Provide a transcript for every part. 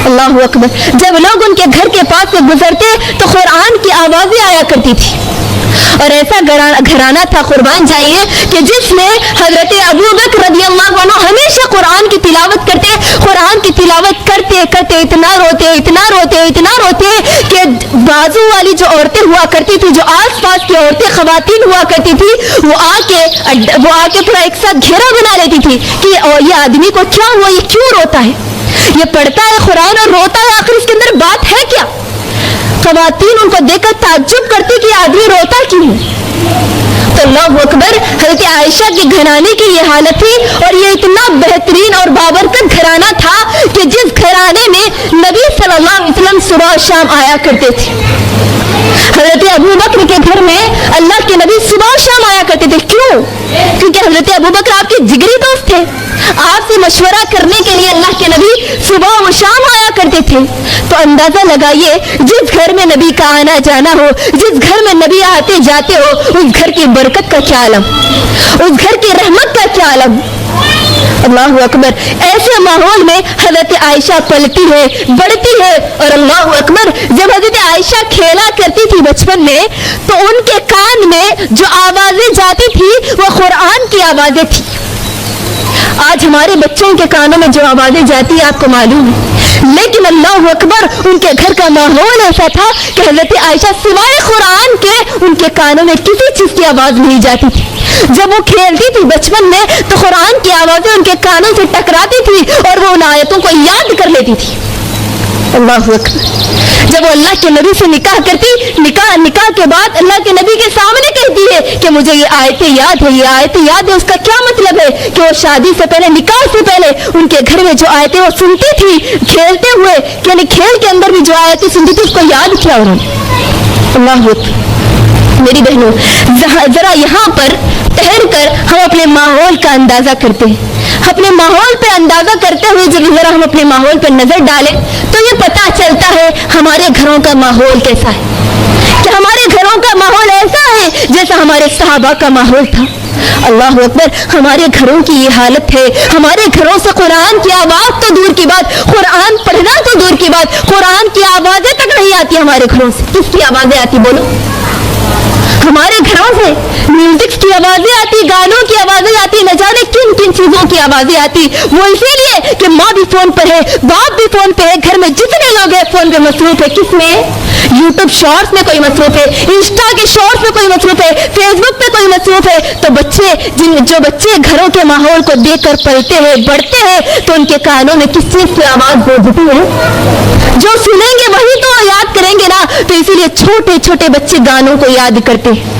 اللہ اکبر. جب لوگ ان کے گھر کے پاس سے گزرتے تو قرآن کی آوازیں آیا کرتی تھی. اور ایسا گھرانہ تھا قربان جائیے کہ جس میں حضرت ابو بکر رضی اللہ عنہ ہمیشہ قرآن کی تلاوت کرتے. قرآن کی تلاوت کرتے کرتے اتنا روتے کہ بازو والی جو عورتیں ہوا کرتی تھی, جو آس پاس کی عورتیں خواتین ہوا کرتی تھی, وہ آ کے پورا ایک ساتھ گھیرا بنا لیتی تھی کہ یہ آدمی کو کیا ہوا, یہ کیوں روتا ہے, یہ پڑھتا ہے قرآن اور روتا ہے, آخر اس کے اندر بات ہے کیا. خواتین ان کو دیکھ کر تعجب کرتی کہ آدمی روتا کیوں ہے. تو اللہ اکبر, حضرت عائشہ کے گھرانے کی یہ حالت تھی. اور یہ اتنا بہترین اور بابرکت گھرانہ تھا کہ جس گھرانے میں نبی صلی اللہ علیہ وسلم صبح و شام آیا کرتے تھے. حضرت ابو بکر کے گھر میں اللہ کے نبی صبح و شام آیا کرتے تھے. کیوں؟ کیونکہ حضرت ابو بکر آپ کے جگری دوست تھے. آپ سے مشورہ کرنے کے لیے اللہ کے نبی صبح و شام آیا کرتے تھے. تو اندازہ لگائیے, جس گھر میں نبی کا آنا جانا ہو, جس گھر میں نبی آتے جاتے ہو, اس گھر کی برکت کا کیا عالم, اس گھر کی رحمت کا کیا عالم. اللہ اکبر. ایسے ماحول میں حضرت عائشہ پلتی ہے, بڑھتی ہے. اور اللہ اکبر, جب حضرت عائشہ کھیلا کرتی تھی بچپن میں تو ان کے کان میں جو آوازیں جاتی تھی وہ قرآن کی آوازیں تھی. آج ہمارے بچوں کے کانوں میں جو آوازیں جاتی ہیں آپ کو معلوم ہے, لیکن اللہ اکبر ان کے گھر کا ماحول ایسا تھا کہ حضرت عائشہ سوائے قرآن کے ان کے کانوں میں کسی چیز کی آواز نہیں جاتی تھی. جب وہ کھیلتی تھی بچپن میں تو قرآن کی آوازیں ان کے کانوں سے ٹکراتی تھی اور وہ ان آیتوں کو یاد کر لیتی تھی. اللہ اکبر. جب وہ اللہ کے نبی سے نکاح کرتی, نکاح کے بعد اللہ کے نبی کے سامنے کہتی ہے کہ مجھے یہ آیتیں یاد ہے, یہ آیتیں یاد ہے. اس کا کیا مطلب ہے کہ وہ شادی سے پہلے, نکاح سے پہلے ان کے گھر میں جو آیتیں وہ سنتی تھی کھیلتے ہوئے, یعنی کھیل کے اندر بھی جو آیتیں سنتی تھی اس کو یاد کیا انہوں نے. اللہ اکبر. میری بہنوں, ذرا یہاں پر ٹھہر کر ہم اپنے ماحول کا اندازہ کرتے ہیں. اپنے ماحول پہ اندازہ کرتے ہوئے جب ذرا ہم اپنے ماحول پر نظر ڈالیں تو یہ پتہ چلتا ہے ہمارے گھروں کا ماحول کیسا ہے. کہ ہمارے گھروں کا ماحول ایسا ہے جیسا ہمارے صحابہ کا ماحول تھا. اللہ اکبر. ہمارے گھروں کی یہ حالت ہے, ہمارے گھروں سے قرآن کی آواز تو دور کی بات, قرآن پڑھنا تو دور کی بات, قرآن کی آوازیں تک نہیں آتی ہمارے گھروں سے. کس کی آوازیں آتی بولو؟ ہمارے گھروں سے میوزک کی آوازیں آتی, گانوں کی آوازیں آتی, نہ جانے کن کن چیزوں کی آوازیں آتی. وہ اسی لیے کہ ماں بھی فون پر ہے, باپ بھی فون پہ ہے, گھر میں جتنے لوگ ہیں فون پہ مصروف ہے. کس میں؟ یوٹیوب شارٹس میں کوئی مصروف ہے, انسٹا کے شارٹس میں کوئی مصروف ہے, فیس بک پہ کوئی مصروف ہے. تو جو بچے گھروں کے ماحول کو دیکھ کر پلتے ہیں, بڑھتے ہیں, تو ان کے کانوں میں کس چیز کی آواز گونجتی ہے؟ جو سنیں گے وہی تو یاد کریں گے نا. تو اسی لیے چھوٹے چھوٹے بچے گانوں کو یاد کرتے ہیں.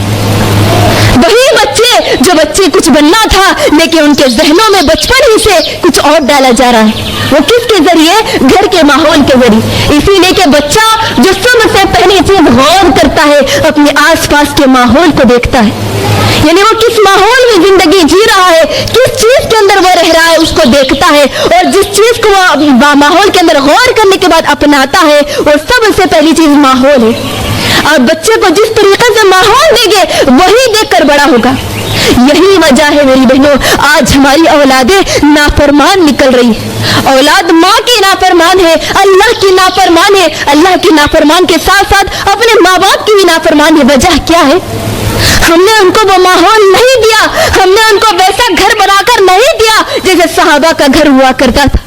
وہی بچے جو بچے کچھ بننا تھا لیکن ان کے ذہنوں میں بچپن ہی سے کچھ اور ڈالا جا رہا ہے. وہ کس کے ذریعے؟ گھر کے ماحول کے ذریعے. اسی لیے کہ بچہ جو سب سے پہلی چیز غور کرتا ہے اپنے آس پاس کے ماحول کو دیکھتا ہے. یعنی وہ کس ماحول میں زندگی جی رہا ہے, کس چیز کے اندر وہ رہ رہا ہے, اس کو دیکھتا ہے. اور جس چیز کو وہ ماحول کے اندر غور کرنے کے بعد اپناتا ہے وہ سب سے پہلی چیز ماحول ہے. اور بچے کو جس طریقے سے ماحول دیں گے وہی دیکھ کر بڑا ہوگا. یہی وجہ ہے میری بہنوں, آج ہماری اولادیں نافرمان نکل رہی ہے. اولاد ماں کی نافرمان ہے, اللہ کی نافرمان ہے, اللہ کی نافرمان کے ساتھ ساتھ اپنے ماں باپ کی بھی نافرمان ہے. وجہ کیا ہے؟ ہم نے ان کو وہ ماحول نہیں دیا, ہم نے ان کو ویسا گھر بنا کر نہیں دیا جیسے صحابہ کا گھر ہوا کرتا تھا.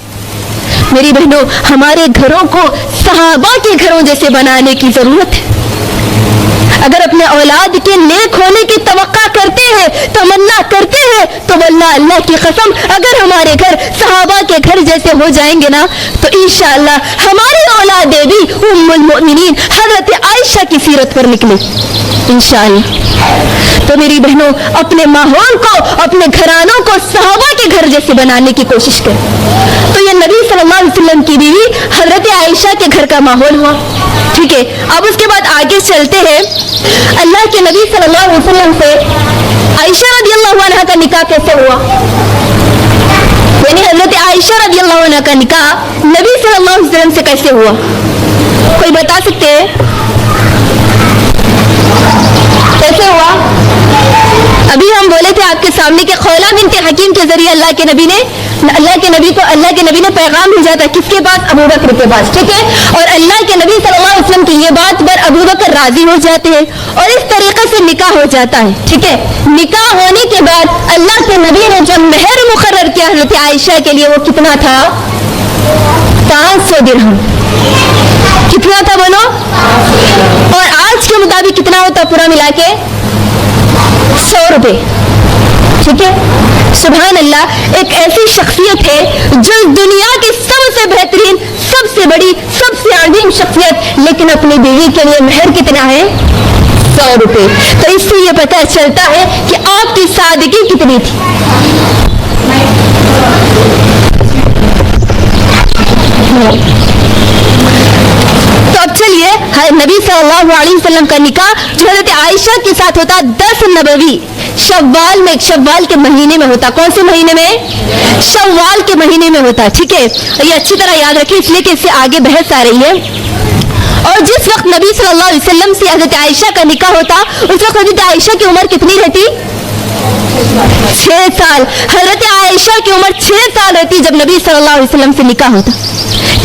میری بہنوں, ہمارے گھروں کو صحابہ کے گھروں جیسے بنانے کی ضرورت ہے. اگر اپنے اولاد کے نیک ہونے کی توقع کرتے ہیں, تمنا کرتے ہیں, تو واللہ اللہ کی قسم اگر ہمارے گھر صحابہ کے گھر جیسے ہو جائیں گے نا تو انشاءاللہ ہماری اولادیں بھی ام المؤمنین حضرت عائشہ کی سیرت پر نکلے انشاءاللہ. تو میری بہنوں, اپنے ماحول کو, اپنے گھرانوں کو صحابہ کے گھر جیسے بنانے کی کوشش کریں. تو یہ نبی صلی اللہ علیہ وسلم کی بیوی حضرت عائشہ کے گھر کا ماحول ہوا. ٹھیک ہے, اب اس کے بعد آگے چلتے ہیں. اللہ کے نبی صلی اللہ علیہ وسلم سے عائشہ رضی اللہ عنہ کا نکاح کیسے ہوا؟ یعنی حضرت عائشہ رضی اللہ عنہ کا نکاح نبی صلی اللہ علیہ وسلم سے کیسے ہوا؟ کوئی بتا سکتے ہیں کیسے ہوا؟ ابھی ہم بولے تھے آپ کے سامنے کہ خولا بنت حکیم کے ذریعے اللہ کے نبی نے پیغام بھیجا تھا کس کے پاس؟ ابو بکر کے پاس، ٹھیک ہے. اور اللہ کے نبی صلی اللہ علیہ وسلم کی یہ بات پر ابو بکر راضی ہو جاتے ہیں اور اس طریقے سے نکاح ہو جاتا ہے، ٹھیک ہے. نکاح ہونے کے بعد اللہ کے نبی نے جو مہر مقرر کیا حضرت عائشہ کے لیے وہ کتنا تھا؟ 500 درہم. کتنا تھا بولو؟ اور آج کے مطابق کتنا ہوتا پورا ملا کے؟ 100 روپے، ٹھیک ہے. سبحان اللہ، ایک ایسی شخصیت ہے جو دنیا کی سب سے بہترین، سب سے بڑی، سب سے عظیم شخصیت، لیکن اپنی بیوی کے لیے مہر کتنا ہے؟ 100 روپے. تو اس سے یہ پتہ چلتا ہے کہ آپ کی سادگی کتنی تھی. تو اب چلیے نبی صلی اللہ علیہ وسلم کا نکاح جو حضرت عائشہ کے ساتھ ہوتا 10 نبوی شوال میں، شوال کے مہینے میں ہوتا. کون سے مہینے میں؟ شوال کے مہینے میں ہوتا، ٹھیک ہے. یہ اچھی طرح یاد رکھیں اس لیے کہ اس سے آگے بحث آ رہی ہے. اور جس وقت نبی صلی اللہ علیہ وسلم سے حضرت عائشہ کا نکاح ہوتا اس وقت حضرت عائشہ کی عمر کتنی رہتی؟ 6 سال. حضرت عائشہ کی عمر 6 سال رہتی جب نبی صلی اللہ علیہ وسلم سے نکاح ہوتا،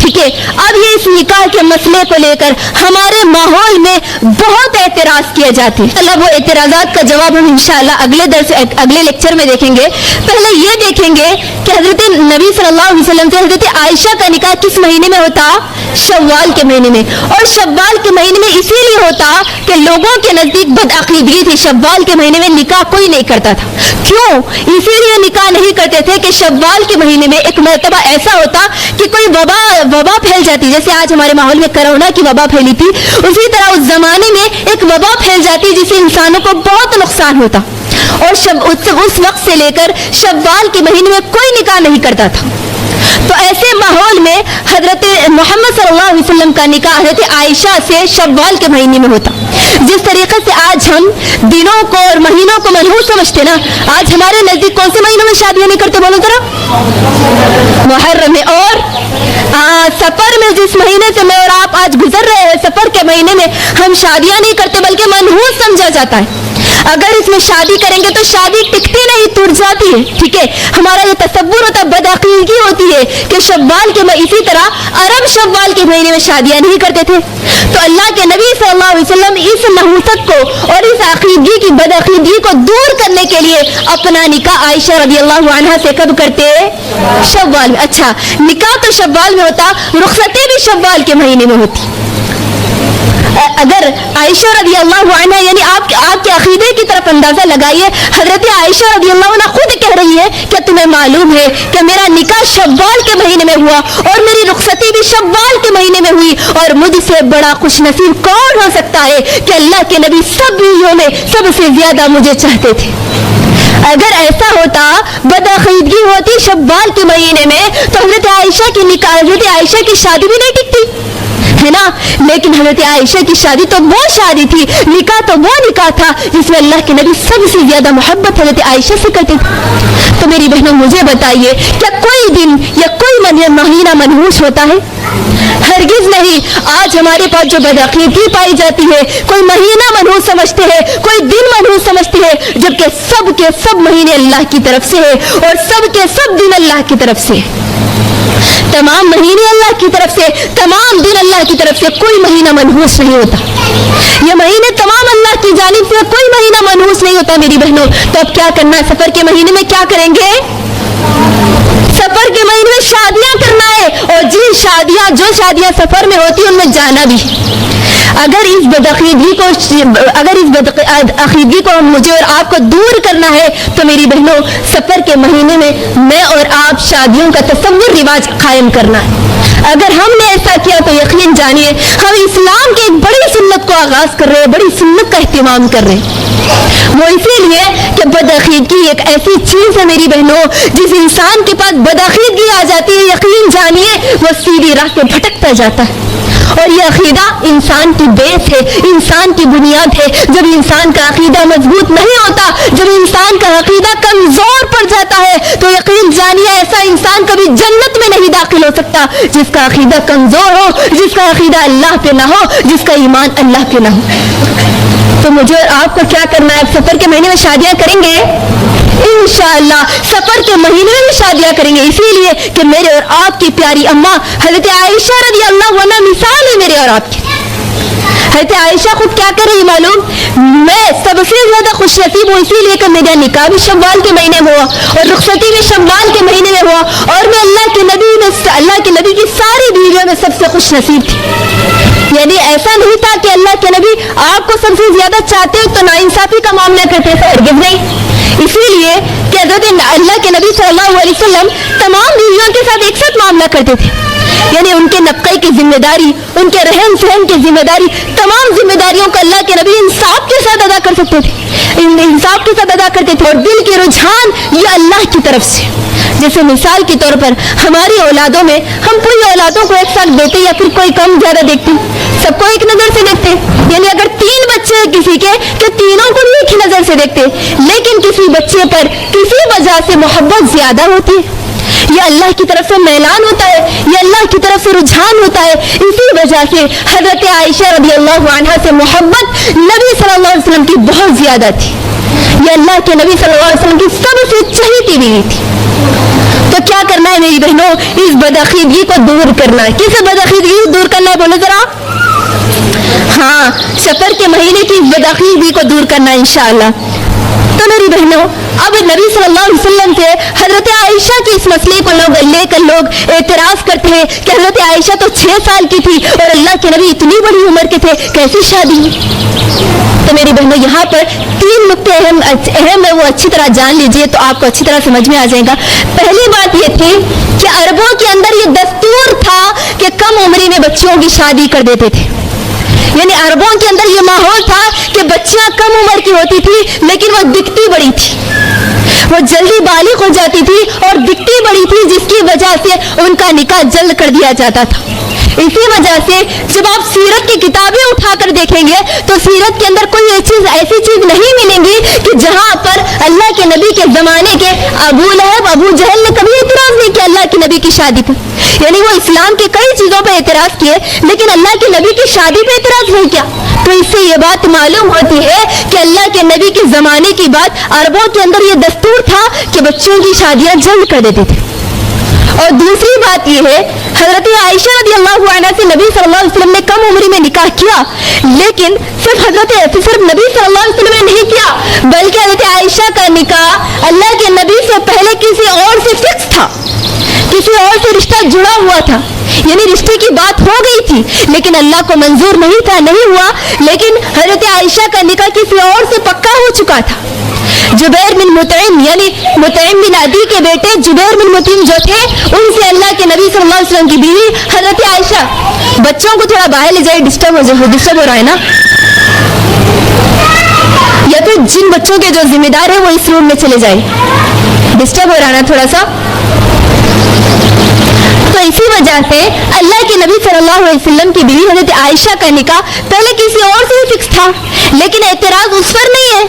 ٹھیک ہے. اب یہ اس نکاح کے مسئلے کو لے کر ہمارے ماحول میں بہت اعتراض کیے جاتے ہیں. اللہ وہ اعتراضات کا جواب ہم انشاءاللہ اگلے لیکچر میں دیکھیں گے. پہلے یہ دیکھیں گے کہ حضرت نبی صلی اللہ علیہ وسلم سے حضرت عائشہ کا نکاح کس مہینے میں ہوتا؟ شوال کے مہینے میں. اور شوال کے مہینے میں اسی لیے ہوتا کہ لوگوں کے نزدیک بدعقیدگی تھی. شوال کے مہینے میں نکاح کوئی نہیں کرتا تھا. کیوں؟ اسی لیے نکاح نہیں کرتے تھے کہ شوال کے مہینے میں ایک مرتبہ ایسا ہوتا کہ کوئی وبا پھیل جاتی، جیسے آج ہمارے ماحول میں کرونا کی وبا پھیلی تھی، اسی طرح اس زمانے میں ایک وبا پھیل جاتی جس سے انسانوں کو بہت نقصان ہوتا. اور اس وقت سے لے کر شوال کے مہینے میں کوئی نکاح نہیں کرتا تھا. تو ایسے ماحول میں حضرت محمد صلی اللہ علیہ وسلم کا نکاح حضرت عائشہ سے شوال کے مہینے میں ہوتا. جس طریقے سے آج ہم دنوں کو اور مہینوں کو منحوس سمجھتے نا، آج ہمارے نزدیک کون سے مہینوں میں شادیاں نہیں کرتے بولو ذرا؟ محرم میں. اور سفر میں، جس مہینے سے میں اور آپ آج گزر رہے ہیں، سفر کے مہینے میں ہم شادیاں نہیں کرتے بلکہ منحوس سمجھا جاتا ہے. اگر اس میں شادی کریں گے تو شادی ٹکتی نہیں، ٹوٹ جاتی ہے، ٹھیک ہے. ہمارا یہ تصور ہوتا ہے، بدعقیدگی ہوتی ہے کہ شوال کے اسی طرح عرب شوال کے مہینے میں شادیاں نہیں کرتے تھے. تو اللہ کے نبی صلی اللہ علیہ وسلم اس نحوست کو اور اس عقیدگی کی بدعقیدگی کو دور کرنے کے لیے اپنا نکاح عائشہ رضی اللہ عنہا سے کب کرتے؟ شوال میں. اچھا، نکاح تو شوال میں ہوتا، رخصتی بھی شوال کے مہینے میں ہوتی. اگر عائشہ رضی اللہ عنہ، یعنی آپ کے عقیدے کی طرف اندازہ لگائیے. حضرت عائشہ رضی اللہ عنہ خود کہہ رہی ہے کہ تمہیں معلوم ہے کہ میرا نکاح شوال کے مہینے میں ہوا اور میری رخصتی بھی شوال کے مہینے میں ہوئی، اور مجھ سے بڑا خوش نصیب کون ہو سکتا ہے کہ اللہ کے نبی سب بیویوں میں سب سے زیادہ مجھے چاہتے تھے. اگر ایسا ہوتا، بدعقیدگی ہوتی شوال کے مہینے میں، تو حضرت عائشہ کی شادی بھی نہیں ٹکتی ہے نا. لیکن حضرت عائشہ کی شادی تو وہ شادی تھی، نکاح تو وہ نکاح تھا جس میں اللہ کے نبی سب سے زیادہ محبت حضرت عائشہ سے کرتے تھے. تو میری بہنوں مجھے بتائیے، کیا کوئی دن یا کوئی مہینہ منحوس ہوتا ہے؟ ہرگز نہیں. آج ہمارے پاس جو بدعقیدگی پائی جاتی ہے، کوئی مہینہ منحوس سمجھتے ہیں، کوئی دن منحوس سمجھتے ہیں، جبکہ سب کے سب مہینے اللہ کی طرف سے ہے اور سب کے سب دن اللہ کی طرف سے. تمام مہینے اللہ کی طرف سے، تمام دن اللہ کی طرف سے، کوئی مہینہ منحوس نہیں ہوتا. یہ مہینے تمام اللہ کی جانب سے، کوئی مہینہ منحوس نہیں ہوتا میری بہنوں. تو اب کیا کرنا ہے؟ سفر کے مہینے میں کیا کریں گے؟ سفر کے مہینے میں شادیاں کرنا ہے. اور جو شادیاں سفر میں ہوتی ہیں ان میں جانا بھی. اگر اس بدعقیدگی کو مجھے اور آپ کو دور کرنا ہے تو میری بہنوں سفر کے مہینے میں میں اور آپ شادیوں کا تصور رواج قائم کرنا ہے. اگر ہم نے ایسا کیا تو یقین جانیے ہم اسلام کی ایک بڑی سنت کو آغاز کر رہے ہیں، بڑی سنت کا اہتمام کر رہے ہیں. وہ اسی لیے کہ بدعقیدگی ایک ایسی چیز ہے میری بہنوں، جس انسان کے پاس بدعقیدگی آ جاتی ہے، یقین جانیے وہ سیدھی راہ پہ بھٹکتا جاتا ہے. اور یہ عقیدہ انسان کی بیس ہے، انسان کی بنیاد ہے. جب انسان کا عقیدہ مضبوط نہیں ہوتا، جب انسان کا عقیدہ کمزور پڑ جاتا ہے، تو یقین جانیے ایسا انسان کبھی جنت میں نہیں داخل ہو سکتا. جس کا عقیدہ کمزور ہو، جس کا عقیدہ اللہ پہ نہ ہو، جس کا ایمان اللہ پہ نہ ہو. تو مجھے اور آپ کو کیا کرنا ہے؟ سفر کے مہینے میں شادیاں کریں گے انشاءاللہ، سفر کے مہینے میں بھی شادیاں کریں گے، اسی لیے کہ میرے اور آپ کی پیاری اماں حضرت عائشہ رضی اللہ عنہا مثال ہے میرے اور آپ کی۔ حضرت عائشہ خود کیا کر رہی معلوم؟ میں سب سے زیادہ خوش نصیب ہوں اسی لیے کہ میرا نکاح بھی شوال کے مہینے میں ہوا اور رخصتی بھی شوال کے مہینے میں ہوا، اور میں اللہ کے نبی کی ساری بیویوں میں سب سے خوش نصیب تھی۔ یعنی ایسا نہیں تھا کہ اللہ کے نبی آپ کو سب سے زیادہ چاہتے تو ناانصافی کا معاملہ کرتے تھے، ہرگز نہیں۔ اسی لیے کہ حضرت اللہ کے نبی صلی اللہ علیہ وسلم تمام بیویوں کے ساتھ ایک ساتھ معاملہ کرتے تھے، یعنی ان کے نفقے کی ذمہ داری، ان کے رہن سہن کی ذمہ داری، تمام ذمہ داریوں کو اللہ کے نبی انصاف کے ساتھ ادا کر سکتے تھے، انصاف کے ساتھ ادا کرتے تھے، اور دل کے رجحان یہ اللہ کی طرف سے۔ جیسے مثال کے طور پر ہماری اولادوں میں ہم پوری اولادوں کو ایک ساتھ دیتے یا پھر کوئی کم زیادہ دیکھتے، سب کو ایک نظر سے دیکھتے، یعنی اگر 3 بچے ہیں کسی کے کہ تینوں کو ایک ہی نظر سے دیکھتے، لیکن کسی بچے پر کسی وجہ سے محبت زیادہ ہوتی ہے، یہ اللہ کی طرف سے میلان ہوتا ہے، یہ اللہ کی طرف سے رجحان ہوتا ہے۔ اسی وجہ سے حضرت عائشہ رضی اللہ عنہا سے محبت نبی صلی اللہ علیہ وسلم کی بہت زیادہ تھی، یہ اللہ کے نبی صلی اللہ علیہ وسلم کی سب سے چہیتی بیوی تھی۔ تو کیا کرنا ہے میری بہنوں؟ اس بدعقیدگی کو دور کرنا ہے۔ کس بدعقیدگی کو دور کرنا ہے بولو ذرا؟ ہاں، سفر کے مہینے کی اس بدعقیدگی کو دور کرنا ہے انشاءاللہ۔ تو میری بہنوں، اب نبی صلی اللہ علیہ وسلم سے حضرت عائشہ کے اس مسئلے کو لے کر لوگ اعتراض کرتے ہیں کہ حضرت عائشہ تو 6 سال کی تھی اور اللہ کے نبی اتنی بڑی عمر کے تھے، کیسی شادی ہوئی؟ تو میری بہنوں، یہاں پر 3 نقطے اہم ہے، وہ اچھی طرح جان لیجئے تو آپ کو اچھی طرح سمجھ میں آ جائے گا۔ پہلی بات یہ تھی کہ عربوں کے اندر یہ دستور تھا کہ کم عمری میں بچوں کی شادی کر دیتے تھے، یعنی عربوں کے اندر یہ ماحول تھا کہ بچیاں کم عمر کی ہوتی تھی لیکن وہ دکھتی بڑی تھی، وہ جلدی بالغ ہو جاتی تھی اور دکھتی بڑی تھی، جس کی وجہ سے ان کا نکاح جلد کر دیا جاتا تھا۔ اسی وجہ سے جب آپ سیرت کی کتابیں اٹھا کر دیکھیں گے تو سیرت کے اندر کوئی ایسی چیز نہیں ملیں گی کہ جہاں پر اللہ کے نبی کے زمانے کے ابو لہب ابو جہل نے کبھی اعتراض نہیں کیا اللہ کے نبی کی شادی پر، یعنی وہ اسلام کے کئی چیزوں پہ اعتراض کیے لیکن اللہ کے نبی کی شادی پہ اعتراض نہیں کیا۔ تو اس سے یہ بات معلوم ہوتی ہے کہ اللہ کے نبی کے زمانے کی بات، عربوں کے اندر یہ دستور تھا کہ بچوں کی شادیاں جلد کر دیتے تھے۔ اور دوسری بات یہ ہے، حضرت عائشہ رضی اللہ عنہا سے نبی صلی اللہ علیہ وسلم نے کم عمری میں نکاح کیا، لیکن صرف نبی صلی اللہ علیہ وسلم نے نہیں کیا بلکہ حضرت عائشہ کا نکاح اللہ کے نبی سے پہلے کسی اور سے فکس تھا، کسی اور سے رشتہ جڑا ہوا تھا، یعنی رشتے کی بات ہو گئی تھی لیکن اللہ کو منظور نہیں تھا، نہیں ہوا، لیکن حضرت عائشہ کا نکاح کسی اور سے پکا ہو چکا تھا۔ جبیر بن مطعم، یعنی مطعم بن عدی کے بیٹے جبیر بن مطعم جو تھے، ان سے اللہ کے نبی صلی اللہ علیہ وسلم کی بیوی حضرت عائشہ، بچوں کو تھوڑا باہر لے جائے، ڈسٹرب ہو رہا ہے نا، یا پھر جن بچوں کے جو ذمہ دار ہیں وہ اس روم میں چلے جائیں، ڈسٹرب ہو رہا ہے نا تھوڑا سا۔ تو اسی وجہ سے اللہ کے نبی صلی اللہ علیہ وسلم کی بیوی حضرت عائشہ کا نکاح پہلے کسی اور سے فکس تھا، لیکن اعتراض اس پر نہیں ہے،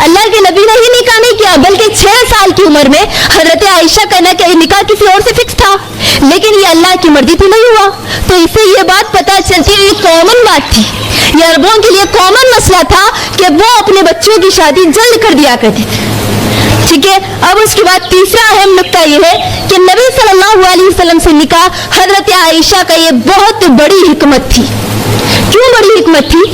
اللہ کے نبی نے ہی نکاح نہیں کیا بلکہ 6 سال کی عمر میں حضرت عائشہ کا نکاح کسی اور سے فکس تھا، لیکن یہ اللہ کی مرضی تھی، نہیں ہوا۔ تو اس سے یہ بات پتہ چلتی ہے، یہ کامن بات تھی، یہ عربوں کے لیے کامن مسئلہ تھا کہ وہ اپنے بچوں کی شادی جلد کر دیا کرتے تھے۔ ٹھیک ہے، اب اس کے بعد تیسرا اہم نقطہ یہ ہے کہ نبی صلی اللہ علیہ وسلم سے نکاح حضرت عائشہ کا یہ بہت بڑی حکمت تھی۔ کیوں بڑی حکمت تھی؟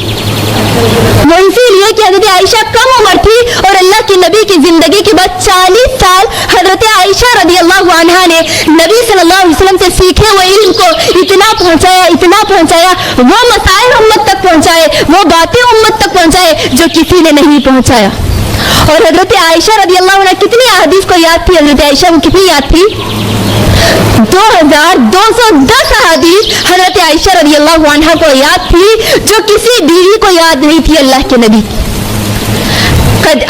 وہ اسی لیے کہ حضرت عائشہ کم عمر تھی اور اللہ کے نبی کی زندگی کے بعد 40 سال حضرت عائشہ رضی اللہ عنہا نے نبی صلی اللہ علیہ وسلم سے سیکھے ہوئے علم کو اتنا پہنچایا، وہ مسائل امت تک پہنچائے، وہ باتیں امت تک پہنچائے جو کسی نے نہیں پہنچایا۔ اور حضرت عائشہ رضی اللہ عنہ کتنی احادیث کو یاد تھی؟ حضرت عائشہ کو کتنی یاد تھی؟ 2210 احادیث حضرت عائشہ رضی اللہ عنہ کو یاد تھی جو کسی بیوی کو یاد نہیں تھی اللہ کے نبی۔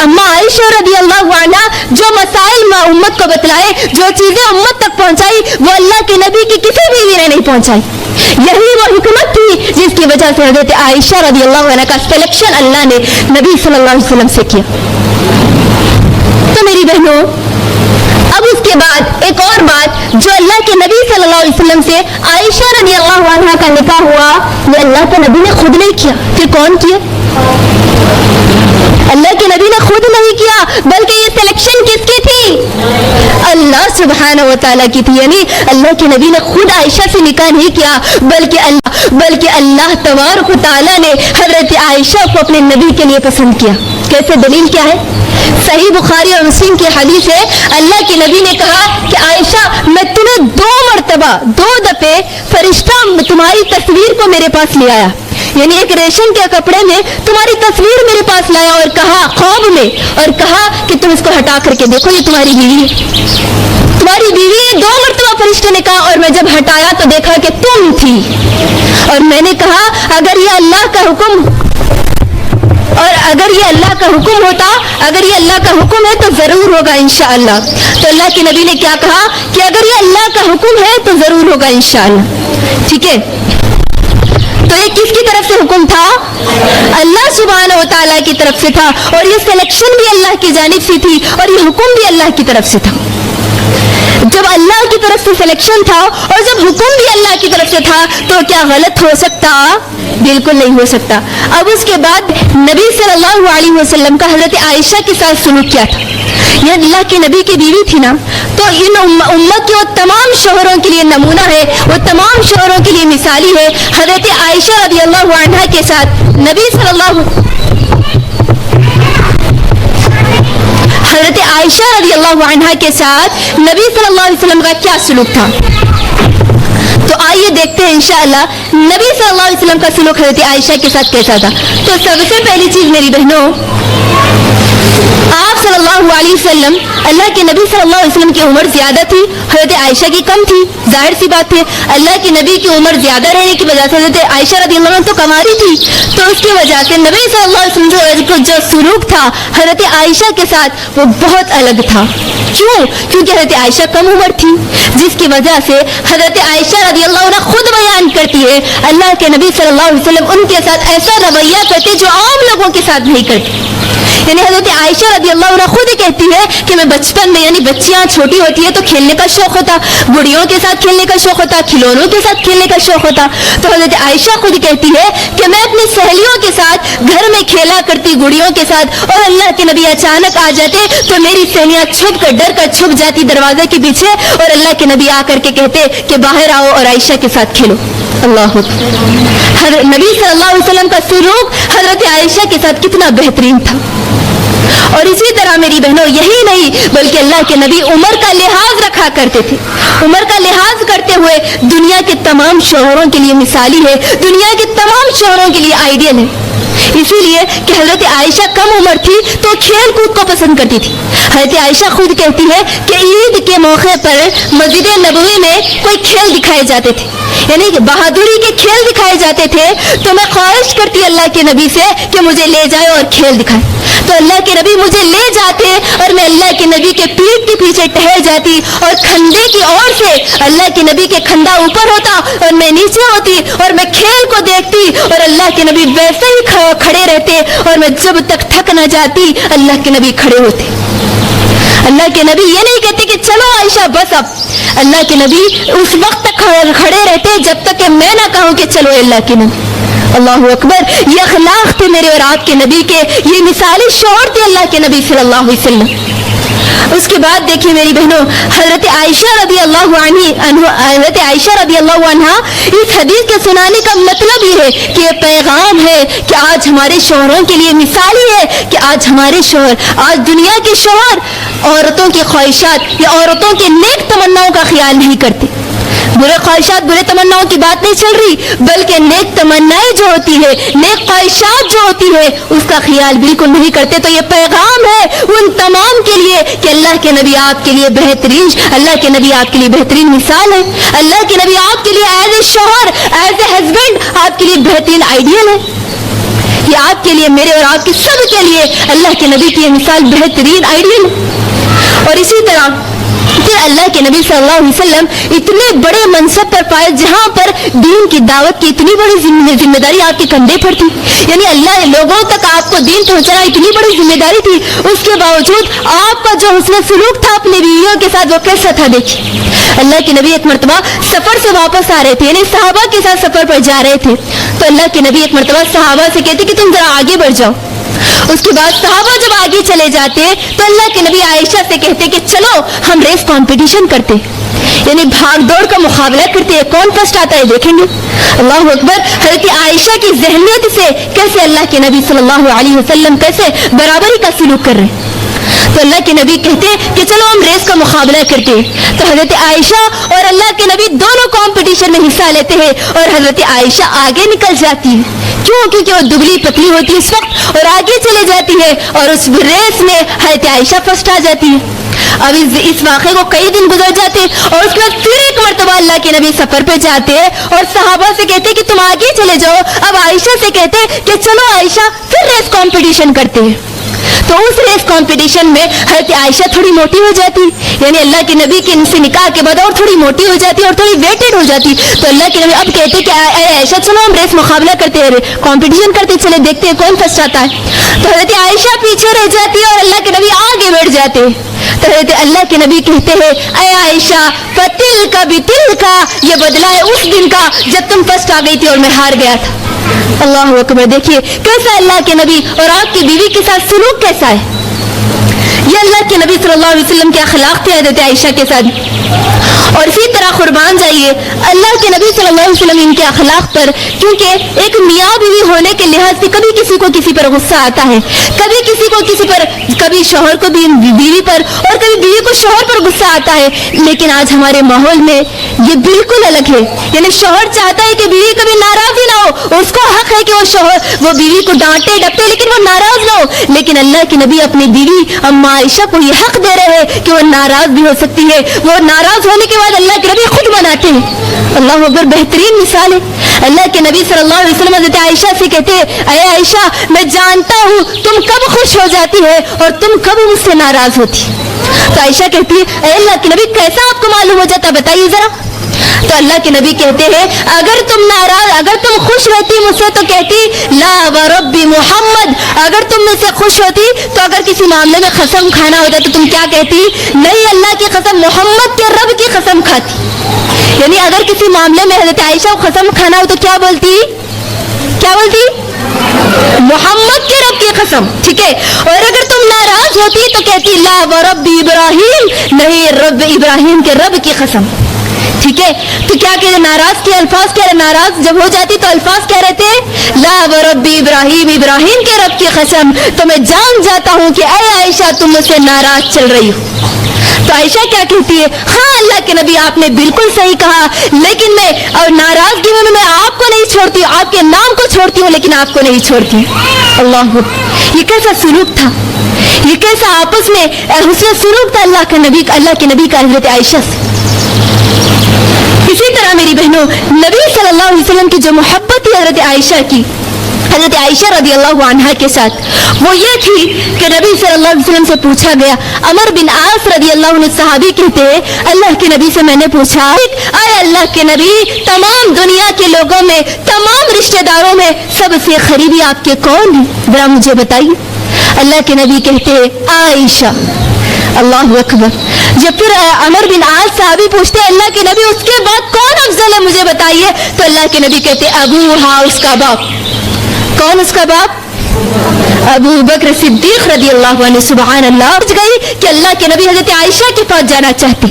اما عائشہ رضی اللہ عنہ جو مسائل امت کو بتلائے، جو چیزیں امت تک پہنچائی، وہ اللہ کے نبی کی کسی بیوی نے نہیں پہنچائی۔ یہی وہ حکمت تھی جس کی وجہ سے حضرت عائشہ رضی اللہ عنہ کا سلیکشن اللہ نے نبی صلی اللہ علیہ وسلم سے کیا۔ تو میری بہنوں، اب اس کے بعد ایک اور بات جو اللہ کے نبی صلی اللہ علیہ وسلم سے عائشہ رضی اللہ عنہ کا نکاح ہوا، یہ اللہ کے نبی نے خود نہیں کیا، پھر کون کیا؟ نہیں کیا بلکہ یہ سلیکشن کس کی تھی؟ اللہ سبحانہ و تعالیٰ کی تھی. یعنی اللہ کے نبی نے خود عائشہ سے نکاح نہیں کیا بلکہ اللہ تبارک و تعالیٰ نے حضرت عائشہ کو اپنے نبی کے لیے پسند کیا. کیسے؟ دلیل کیا ہے؟ صحیح بخاری اور مسلم کی حدیث ہے, اللہ کے نبی نے کہا کہ عائشہ میں تمہیں 2 مرتبہ 2 دفعے فرشتہ تمہاری تصویر کو میرے پاس لے آیا, یعنی ایک ریشم کے کپڑے میں تمہاری تصویر میرے پاس لایا اور کہا خواب میں, اور کہا کہ تم اس کو ہٹا کر کے دیکھو یہ تمہاری بیوی ہے, تمہاری بیوی ہے. 2 مرتبہ فرشتے نے کہا, اور میں جب ہٹایا تو دیکھا کہ تم تھی. اور میں نے کہا اگر یہ اللہ کا حکم ہوتا, اگر یہ اللہ کا حکم ہے تو ضرور ہوگا انشاءاللہ. تو اللہ کے نبی نے کیا کہا کہ اگر یہ اللہ کا حکم ہے تو ضرور ہوگا انشاءاللہ. ٹھیک ہے, تو یہ کس کی طرف سے حکم تھا؟ اللہ سبحانہ و تعالیٰ کی طرف سے تھا, اور یہ سلیکشن بھی اللہ کی جانب سے تھی, اور یہ حکم بھی اللہ کی طرف سے تھا. جب اللہ کی طرف سے سلیکشن تھا اور جب حکم بھی اللہ کی طرف سے تھا تو کیا غلط ہو سکتا؟ بالکل نہیں ہو سکتا. اب اس کے بعد نبی صلی اللہ علیہ وسلم کا حضرت عائشہ کے ساتھ سلوک کیا تھا. یہ اللہ کے نبی کی بیوی تھی نا, تو ان امت کے وہ تمام شوہروں کے لیے نمونہ ہے, وہ تمام شوہروں کے لیے مثالی ہے. حضرت عائشہ رضی اللہ عنہا کے ساتھ حضرت عائشہ رضی اللہ عنہا کے ساتھ نبی صلی اللہ علیہ وسلم کا کیا سلوک تھا. تو آئیے دیکھتے ہیں انشاءاللہ نبی صلی اللہ علیہ وسلم کا سلوک حضرت عائشہ کے ساتھ کیسا تھا. تو سب سے پہلی چیز میری بہنوں, آپ صلی اللہ علیہ وسلم, اللہ کے نبی صلی اللہ علیہ وسلم کی عمر زیادہ تھی, حضرت عائشہ کی کم تھی. ظاہر سی بات ہے, اللہ کے نبی کی عمر زیادہ رہنے کی وجہ سے حضرت عائشہ رضی اللہ عنہ تو کماری تھی, تو اس کی وجہ سے نبی صلی اللہ علیہ وسلم کو جو سلوک تھا حضرت عائشہ کے ساتھ وہ بہت الگ تھا. کیوں؟ کیونکہ حضرت عائشہ کم عمر تھی, جس کی وجہ سے حضرت عائشہ رضی اللہ عنہ خود بیان کرتی ہے اللہ کے نبی صلی اللہ علیہ وسلم ان کے ساتھ ایسا رویہ کرتے جو عام لوگوں کے ساتھ نہیں کرتے. یعنی حضرت عائشہ رضی اللہ عنہ خود کہتی ہے کہ میں بچپن میں, یعنی بچیاں چھوٹی ہوتی ہے تو کھیلنے کا شوق ہوتا, گڑیوں کے ساتھ کھیلنے کا شوق ہوتا, کھلونوں کے ساتھ کھیلنے کا شوق ہوتا. تو حضرت عائشہ خود کہتی ہے کہ میں اپنی سہیلیوں کے ساتھ گھر میں کھیلا کرتی گڑیوں کے ساتھ, اور اللہ کے نبی اچانک آ جاتے تو میری سہیلیاں چھپ کر ڈر کر چھپ جاتی دروازے کے پیچھے, اور اللہ کے نبی آ کر کے کہتے کہ باہر آؤ اور عائشہ کے ساتھ کھیلو. اللہ اکبر. نبی صلی اللہ علیہ وسلم کا سلوک حضرت عائشہ کے ساتھ کتنا بہترین تھا. اور اسی طرح میری بہنوں یہی نہیں بلکہ اللہ کے نبی عمر کا لحاظ رکھا کرتے تھے. عمر کا لحاظ کرتے ہوئے دنیا کے تمام شوہروں کے لیے مثالی ہے, دنیا کے تمام شوہروں کے لیے آئیڈیل ہے. اسی لیے کہ حضرت عائشہ کم عمر تھی تو کھیل کود کو پسند کرتی تھی. حضرت عائشہ خود کہتی ہے کہ عید کے موقع پر مسجد نبوی میں کوئی کھیل دکھائے جاتے تھے, یعنی بہادری کے کھیل دکھائے جاتے تھے, تو میں خواہش کرتی اللہ کے نبی سے کہ مجھے لے جائے اور کھیل دکھائے. تو اللہ کے نبی مجھے لے جاتے اور میں اللہ کے نبی کے پیٹھ کے پیچھے ٹہل جاتی, اور کھندے کی اور سے اللہ کے نبی کے کھندا اوپر ہوتا اور میں نیچے ہوتی, اور میں کھیل کو دیکھتی اور اللہ کے نبی ویسے ہی کھڑے رہتے, اور میں جب تک تھک نہ جاتی اللہ کے نبی کھڑے ہوتے. اللہ کے نبی یہ نہیں کہتے کہ چلو عائشہ بس اب, اللہ کے نبی اس وقت تک کھڑے رہتے جب تک کہ میں نہ کہوں کہ چلو اللہ کے نبی. اللہ اکبر. یہ اخلاق تھے میرے اور آپ کے نبی کے, یہ مثالی شعور تھے اللہ کے نبی صلی اللہ علیہ وسلم. اس کے بعد دیکھیے میری بہنوں, حضرت عائشہ رضی اللہ عنہ اس حدیث کے سنانے کا مطلب یہ ہے کہ یہ پیغام ہے کہ آج ہمارے شوہروں کے لیے مثالی ہے کہ آج ہمارے شوہر, آج دنیا کے شوہر عورتوں کی خواہشات یا عورتوں کے نیک تمناؤں کا خیال نہیں کرتے. برے خواہشات برے تمناؤں کی بات نہیں چل رہی, بلکہ نیک تمنائیں جو ہوتی ہے, نیک خواہشات جو ہوتی ہے, اس کا خیال بالکل نہیں کرتے. تو یہ پیغام ہے ان تمام کے لیے کہ اللہ کے نبی آپ کے لیے بہترین, اللہ کے نبی آپ کے لیے بہترین مثال ہے. اللہ کے نبی آپ کے لیے ایز اے شوہر, ایز اے ہسبینڈ آپ کے لیے بہترین آئیڈیل ہے. یہ آپ کے لیے, میرے اور آپ کے سب کے لیے اللہ کے نبی کی یہ مثال بہترین آئیڈیل ہے. اور اسی طرح پھر اللہ کے نبی صلی اللہ علیہ وسلم اتنے بڑے منصب پر پائے جہاں پر دین کی دعوت کی اتنی بڑی ذمہ داری آپ کے کندھے پر تھی. یعنی اللہ لوگوں تک آپ کو دین پہنچانا اتنی بڑی ذمہ داری تھی, اس کے باوجود آپ کا جو حسن سلوک تھا اپنی بیویوں کے ساتھ وہ کیسا تھا. دیکھیے اللہ کے نبی ایک مرتبہ سفر سے واپس آ رہے تھے, یعنی صحابہ کے ساتھ سفر پر جا رہے تھے, تو اللہ کے نبی ایک مرتبہ صحابہ سے کہتے کہ تم ذرا آگے بڑھ جاؤ. اس کے بعد صحابہ جب آگے چلے جاتے تو اللہ کے نبی عائشہ سے کہتے کہ چلو ہم ریس کمپٹیشن کرتے، یعنی بھاگ دوڑ کا مقابلہ کرتے ہیں، کون فرسٹ آتا ہے دیکھیں گے۔ اللہ اکبر۔ حضرت عائشہ کی ذہنیت سے کیسے اللہ کے نبی صلی اللہ علیہ وسلم کیسے برابری کا سلوک کر رہے ہیں۔ تو اللہ کے نبی کہتے کہ چلو ہم ریس کا مقابلہ کرتے ہیں، تو حضرت عائشہ اور اللہ کے نبی دونوں کمپٹیشن میں حصہ لیتے ہیں اور حضرت عائشہ آگے نکل جاتی ہے، کیوں؟ کیونکہ وہ دبلی پتلی ہوتی ہے اس وقت اور آگے چلے جاتی ہے اور اس ریس میں حضرت عائشہ فرسٹ آ جاتی ہے۔ اب اس واقعے کو کئی دن گزر جاتے اور اس کے بعد پھر ایک مرتبہ اللہ کے نبی سفر پہ جاتے اور صحابہ سے کہتے کہ تم آگے چلے جاؤ۔ اب عائشہ سے کہتے کہ چلو عائشہ پھر ریس کمپٹیشن کرتے ہیں۔ تو اس ریس کمپٹیشن میں حضرت عائشہ تھوڑی موٹی ہو جاتی، یعنی اللہ کے نبی کے ان سے نکاح کے بعد اور تھوڑی موٹی ہو جاتی اور تھوڑی ویٹڈ ہو جاتی۔ تو اللہ کے نبی اب کہتے کہ اے عائشہ چلو ہم ریس مقابلہ کرتے ہیں، کمپٹیشن کرتے، چلے دیکھتے ہیں کون فرسٹ آتا ہے۔ تو حضرت عائشہ پیچھے رہ جاتی ہے اور اللہ کے نبی آگے بیٹھ جاتے۔ تو حضرت اللہ کے نبی کہتے ہیں اے عائشہ فتل کا بھی تل کا، یہ بدلہ ہے اس دن کا جب تم فرسٹ آ گئی تھی اور میں ہار گیا تھا۔ اللہ اکبر۔ دیکھیے کیسا اللہ کے نبی اور آپ کی بیوی کے ساتھ سلوک کیسا ہے۔ یہ اللہ کے نبی صلی اللہ علیہ وسلم کے اخلاق تھے حضرت عائشہ کے ساتھ۔ اور اسی طرح قربان جائیے اللہ کے نبی صلی اللہ علیہ وسلم ان کے اخلاق پر، کیونکہ ایک میاں بیوی ہونے کے لحاظ سے کبھی کسی کو کسی پر غصہ آتا ہے، کبھی کسی کو کسی پر، کبھی شوہر کو بھی بیوی پر اور کبھی بیوی کو شوہر پر غصہ آتا ہے۔ لیکن آج ہمارے ماحول میں یہ بالکل الگ ہے، یعنی شوہر چاہتا ہے کہ بیوی کبھی ناراض ہی نہ ہو، اس کو حق ہے کہ وہ بیوی کو ڈانٹے ڈپٹے لیکن وہ ناراض نہ ہو۔ لیکن اللہ کے نبی اپنی بیوی اما عائشہ کو یہ حق دے رہے ہیں کہ وہ ناراض بھی ہو سکتی ہے، وہ ناراض ہونے کے بعد اللہ کے نبی خود مناتے ہیں۔ اللہ اکبر۔ بہترین مثال ہے۔ اللہ کے نبی صلی اللہ علیہ وسلم حضرت عائشہ سے کہتے ہیں اے عائشہ میں جانتا ہوں تم کب خوش ہو جاتی ہے اور تم کب مجھ سے ناراض ہوتی۔ تو عائشہ کہتی ہے اے اللہ کے نبی کیسا آپ کو معلوم ہو جاتا بتائیے ذرا۔ تو اللہ کے نبی کہتے ہیں اگر تم خوش رہتی مجھ سے تو کہتی لا ورب محمد، اگر تم مجھ سے خوش ہوتی تو اگر کسی معاملے میں قسم کھانا ہوتا تو تم کیا کہتی؟ نہیں اللہ کی قسم، محمد کے رب کی قسم کھاتی۔ یعنی اگر کسی معاملے میں حضرت عائشہ کو قسم کھانا ہو تو کیا بولتی؟ محمد کے رب کی قسم، ٹھیک ہے۔ اور اگر تم ناراض ہوتی تو کہتی لا ورب ابراہیم، نہیں رب ابراہیم کے رب کی قسم، ٹھیک ہے۔ تو کیا کہ ناراض کے الفاظ کیا، ناراض جب ہو جاتی تو الفاظ کیا رہتے ہیں؟ لا ورب ابراہیم، ابراہیم کے رب کی قسم، تو میں جان جاتا ہوں کہ اے عائشہ تم مجھ سے ناراض چل رہی ہو۔ تو عائشہ کیا کہتی ہے ہاں اللہ کے نبی آپ نے بالکل صحیح کہا، لیکن میں اور ناراضگی میں آپ کو نہیں چھوڑتی ہوں، آپ کے نام کو چھوڑتی ہوں لیکن آپ کو نہیں چھوڑتی۔ اللہ، یہ کیسا سلوک تھا، یہ کیسا آپس میں حسن سلوک تھا اللہ کے نبی کا حضرت عائشہ سے۔ اسی طرح میری بہنوں نبی صلی اللہ علیہ وسلم کی جو محبت تھی حضرت عائشہ کی، حضرت عائشہ رضی اللہ عنہا کے ساتھ، وہ یہ تھی کہ نبی صلی اللہ علیہ وسلم سے پوچھا گیا، عمر بن عاص رضی اللہ عنہ صحابی کہتے ہیں اللہ کے نبی سے میں نے پوچھا اے اللہ کے نبی تمام دنیا کے لوگوں میں، تمام رشتہ داروں میں سب سے قریبی آپ کے کون ہیں، ذرا مجھے بتائیے۔ اللہ کے نبی کہتے ہیں عائشہ۔ اللہ اکبر۔ جب پھر عمر بن عاص صحابی پوچھتے ہیں اللہ کے نبی اس کے بعد کون افضل ہے مجھے بتائیے، تو اللہ کے نبی کہتے ابوہا، اس کا باپ۔ کون اس کا باپ؟ ابو بکر صدیق رضی اللہ عنہ۔ سبحان اللہ۔ پوچھ گئی کہ اللہ کے نبی حضرت عائشہ کے پاس جانا چاہتے،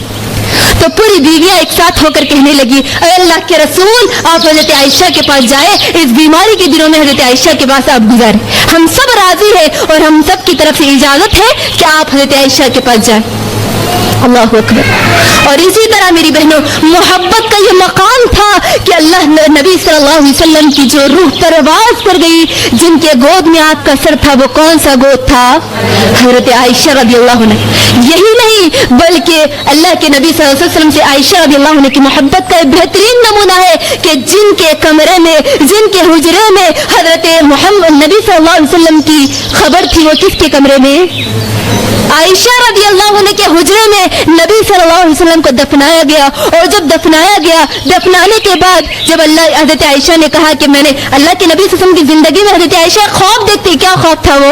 تو پوری بیویاں ایک ساتھ ہو کر کہنے لگی اے اللہ کے رسول آپ حضرت عائشہ کے پاس جائیں، اس بیماری کے دنوں میں حضرت عائشہ کے پاس آپ گزاریں، ہم سب راضی ہیں اور ہم سب کی طرف سے اجازت ہے کہ آپ حضرت عائشہ کے پاس جائیں۔ اللہ اکبر۔ اور اسی طرح میری بہنوں محبت کا یہ مقام تھا کہ اللہ نبی صلی اللہ علیہ وسلم کی جو روح پرواز کر گئی، جن کے گود میں آپ کا سر تھا، وہ کون سا گود تھا؟ حضرت عائشہ رضی اللہ عنہ۔ یہی نہیں بلکہ اللہ کے نبی صلی اللہ علیہ وسلم سے عائشہ رضی اللہ عنہ کی محبت کا بہترین نمونہ ہے کہ جن کے کمرے میں، جن کے حجرے میں حضرت محمد نبی صلی اللہ علیہ وسلم کی خبر تھی، وہ کس کے کمرے میں؟ عائشہ رضی اللہ عنہ کے حجرے میں نبی صلی اللہ علیہ وسلم کو دفنایا گیا۔ اور جب دفنایا گیا، دفنانے کے بعد جب حضرت عائشہ نے کہا کہ میں نے اللہ کے نبی صلی اللہ علیہ وسلم کی زندگی میں حضرت عائشہ خواب دیکھتی، کیا خواب تھا وہ؟